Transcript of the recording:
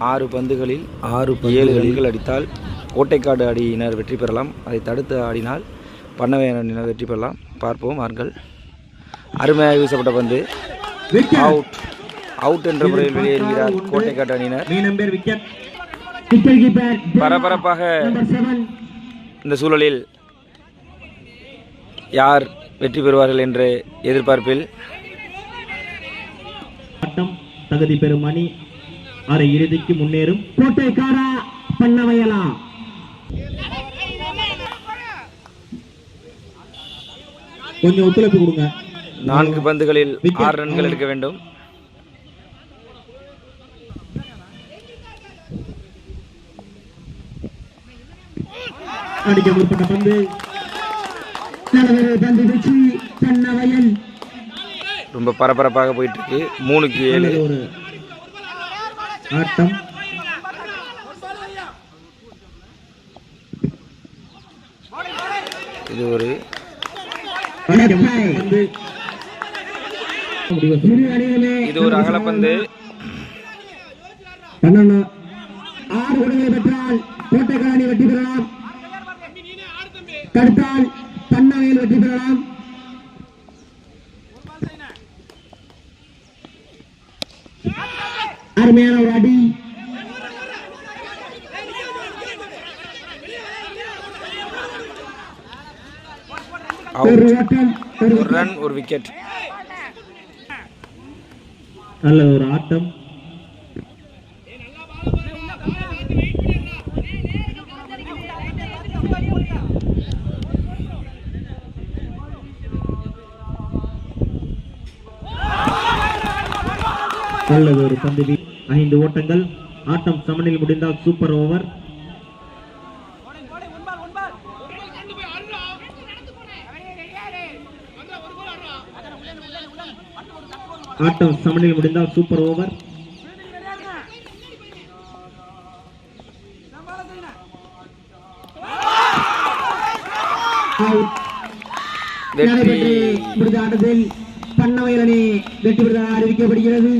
6 பந்துகளில் 7 ரன்கள் அடித்தால் கோட்டைக்காடு அணியினர் வெற்றி பெறலாம். அதை தடுத்து ஆடினால் பண்ணவையன் அணியினர் வெற்றி பெறலாம். பார்ப்போம் வாருங்கள். அருமையாக வீசப்பட்ட பந்து அவுட். அவுட் என்ற முறையில் வெளியேறுகிறார் கோட்டைக்காடு அணியினர். பரபரப்பாக இந்த சூழலில் யார் வெற்றி பெறுவார்கள் என்ற எதிர்பார்ப்பில் தகுதி பெறும் அணி அரை இறுதிக்கு முன்னேறும். கோட்டைக்காரா பண்ணவையலா கொஞ்சம் ஒத்துழைப்பு கொடுங்க. 4 பந்துகளில் 6 ரன்கள் எடுக்க வேண்டும். அடிக்க முற்பட்ட பந்து வெற்றி பண்ணவையல். ரொம்ப பரபரப்பாக போயிட்டு இருக்கு. 3க்கு 7 ஒரு ஆட்டம். இது ஒரு அகலப்பந்து. 6 ரன்களை பெற்றால் கோட்டைக்காடு அணி வெற்றி பெறலாம். தடுத்தால் பண்ணவையில் வெற்றி பெறலாம். அருமையான ஒரு அடி. ஒரு ரன், ஒரு விக்கெட். நல்ல ஒரு ஆட்டம். நல்லது ஒரு பந்து. 5 ஓட்டங்கள். ஆட்டம் சமனில் முடிந்தால் சூப்பர் ஓவர். ஆட்டம் சமனில் முடிந்தால் சூப்பர் ஓவர். முடிந்த ஆட்டத்தில் பண்ணவையல் அணி வெற்றி பெற்றதாக அறிவிக்கப்படுகிறது.